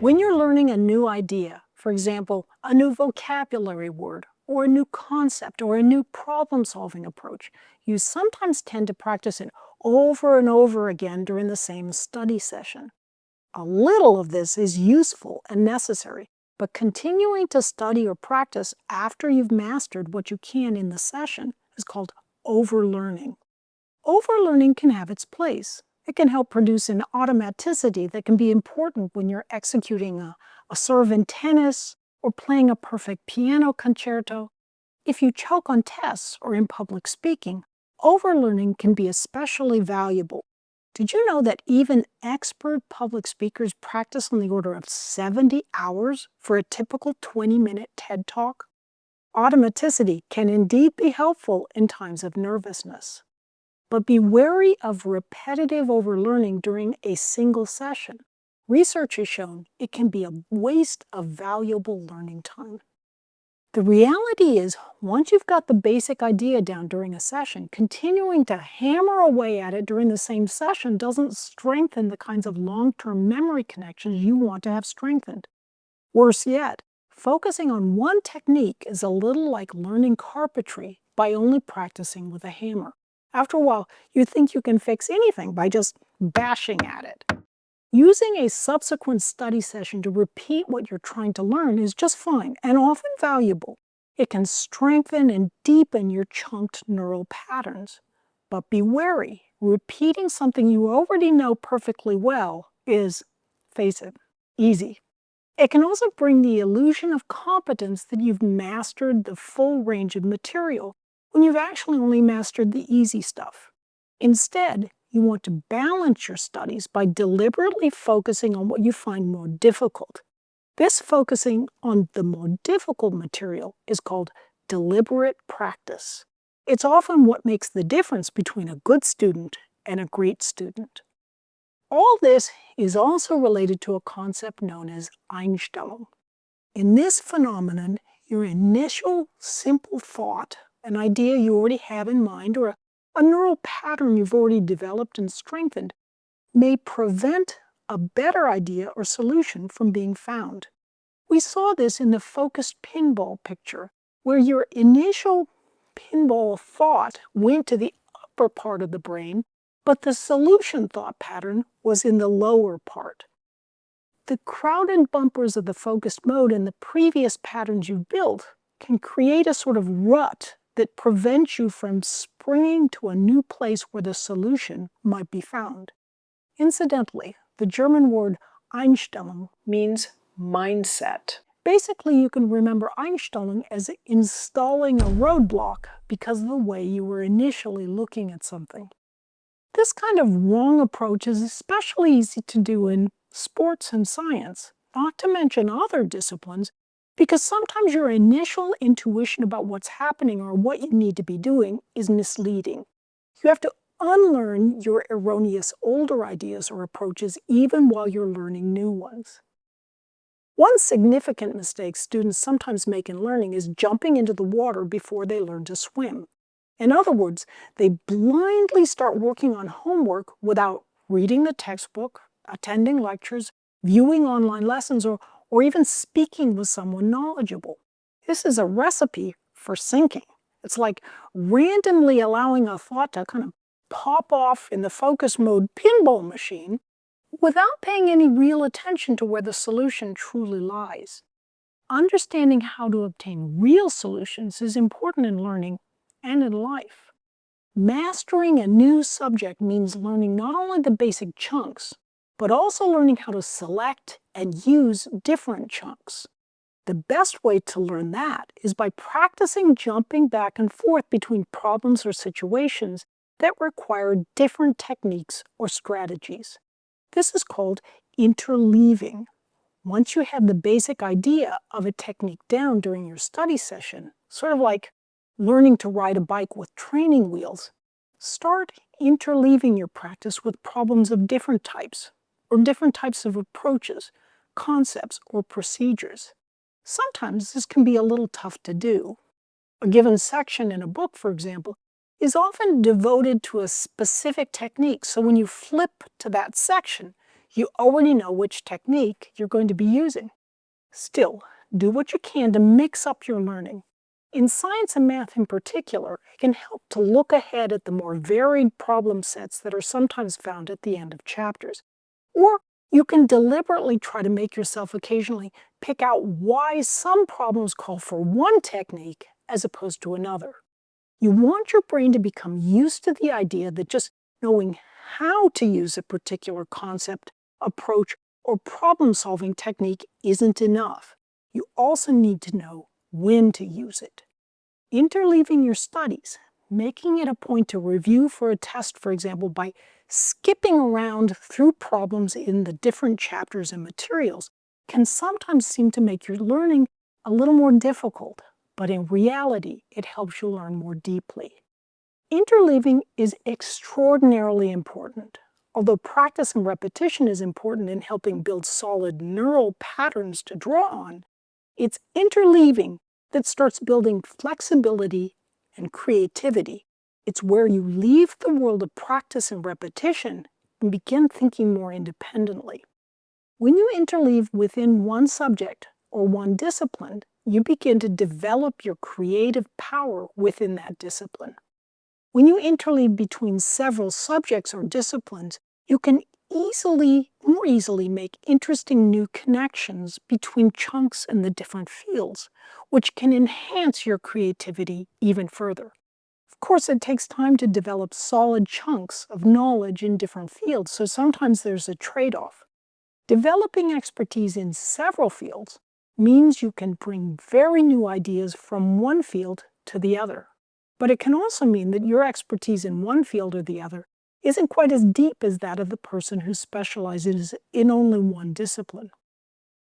When you're learning a new idea, for example, a new vocabulary word, or a new concept, or a new problem-solving approach, you sometimes tend to practice it over and over again during the same study session. A little of this is useful and necessary, but continuing to study or practice after you've mastered what you can in the session is called overlearning. Overlearning can have its place. It can help produce an automaticity that can be important when you're executing a serve in tennis or playing a perfect piano concerto. If you choke on tests or in public speaking, overlearning can be especially valuable. Did you know that even expert public speakers practice on the order of 70 hours for a typical 20-minute TED Talk? Automaticity can indeed be helpful in times of nervousness. But be wary of repetitive overlearning during a single session. Research has shown it can be a waste of valuable learning time. The reality is, once you've got the basic idea down during a session, continuing to hammer away at it during the same session doesn't strengthen the kinds of long-term memory connections you want to have strengthened. Worse yet, focusing on one technique is a little like learning carpentry by only practicing with a hammer. After a while, you think you can fix anything by just bashing at it. Using a subsequent study session to repeat what you're trying to learn is just fine and often valuable. It can strengthen and deepen your chunked neural patterns. But be wary, repeating something you already know perfectly well is, face it, easy. It can also bring the illusion of competence that you've mastered the full range of material, when you've actually only mastered the easy stuff. Instead, you want to balance your studies by deliberately focusing on what you find more difficult. This focusing on the more difficult material is called deliberate practice. It's often what makes the difference between a good student and a great student. All this is also related to a concept known as Einstellung. In this phenomenon, your initial simple thought, an idea you already have in mind, or a neural pattern you've already developed and strengthened, may prevent a better idea or solution from being found. We saw this in the focused pinball picture, where your initial pinball thought went to the upper part of the brain, but the solution thought pattern was in the lower part. The crowded bumpers of the focused mode and the previous patterns you've built can create a sort of rut that prevents you from springing to a new place where the solution might be found. Incidentally, the German word Einstellung means mindset. Basically, you can remember Einstellung as installing a roadblock because of the way you were initially looking at something. This kind of wrong approach is especially easy to do in sports and science, not to mention other disciplines, because sometimes your initial intuition about what's happening or what you need to be doing is misleading. You have to unlearn your erroneous older ideas or approaches even while you're learning new ones. One significant mistake students sometimes make in learning is jumping into the water before they learn to swim. In other words, they blindly start working on homework without reading the textbook, attending lectures, viewing online lessons, or even speaking with someone knowledgeable. This is a recipe for sinking. It's like randomly allowing a thought to kind of pop off in the focus mode pinball machine without paying any real attention to where the solution truly lies. Understanding how to obtain real solutions is important in learning and in life. Mastering a new subject means learning not only the basic chunks, but also learning how to select and use different chunks. The best way to learn that is by practicing jumping back and forth between problems or situations that require different techniques or strategies. This is called interleaving. Once you have the basic idea of a technique down during your study session, sort of like learning to ride a bike with training wheels, start interleaving your practice with problems of different types, or different types of approaches, concepts, or procedures. Sometimes this can be a little tough to do. A given section in a book, for example, is often devoted to a specific technique, so when you flip to that section, You already know which technique you're going to be using. Still, do what you can to mix up your learning. In science and math in particular, it can help to look ahead at the more varied problem sets that are sometimes found at the end of chapters. Or you can deliberately try to make yourself occasionally pick out why some problems call for one technique as opposed to another. You want your brain to become used to the idea that just knowing how to use a particular concept, approach, or problem-solving technique isn't enough. You also need to know when to use it. Interleaving your studies, making it a point to review for a test, for example, by skipping around through problems in the different chapters and materials, can sometimes seem to make your learning a little more difficult, but in reality, it helps you learn more deeply. Interleaving is extraordinarily important. Although practice and repetition is important in helping build solid neural patterns to draw on, it's interleaving that starts building flexibility and creativity. It's where you leave the world of practice and repetition and begin thinking more independently. When you interleave within one subject or one discipline, you begin to develop your creative power within that discipline. When you interleave between several subjects or disciplines, you can more easily make interesting new connections between chunks in the different fields, which can enhance your creativity even further. Of course, it takes time to develop solid chunks of knowledge in different fields, so sometimes there's a trade-off. Developing expertise in several fields means you can bring very new ideas from one field to the other. But it can also mean that your expertise in one field or the other isn't quite as deep as that of the person who specializes in only one discipline.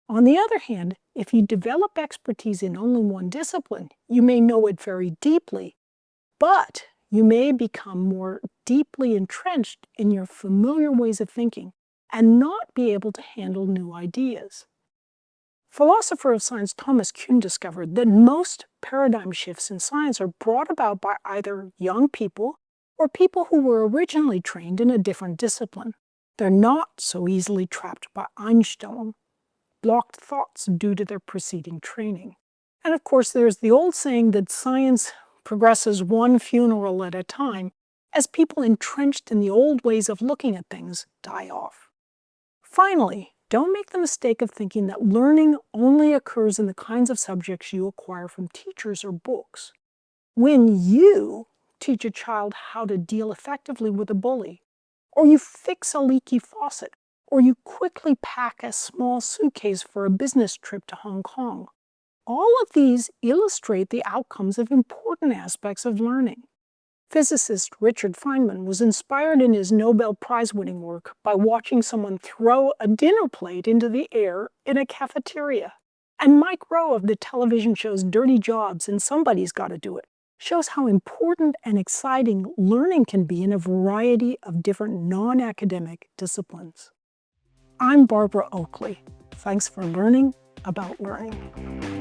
On the other hand, if you develop expertise in only one discipline, you may know it very deeply, but you may become more deeply entrenched in your familiar ways of thinking and not be able to handle new ideas. Philosopher of science Thomas Kuhn discovered that most paradigm shifts in science are brought about by either young people or people who were originally trained in a different discipline. They're not so easily trapped by Einstellung, blocked thoughts due to their preceding training. And of course, there's the old saying that science progresses one funeral at a time as people entrenched in the old ways of looking at things die off. Finally, don't make the mistake of thinking that learning only occurs in the kinds of subjects you acquire from teachers or books. When you teach a child how to deal effectively with a bully, or you fix a leaky faucet, or you quickly pack a small suitcase for a business trip to Hong Kong, all of these illustrate the outcomes of important aspects of learning. Physicist Richard Feynman was inspired in his Nobel Prize-winning work by watching someone throw a dinner plate into the air in a cafeteria. And Mike Rowe of the television shows Dirty Jobs and Somebody's Gotta Do It shows how important and exciting learning can be in a variety of different non-academic disciplines. I'm Barbara Oakley. Thanks for learning about learning.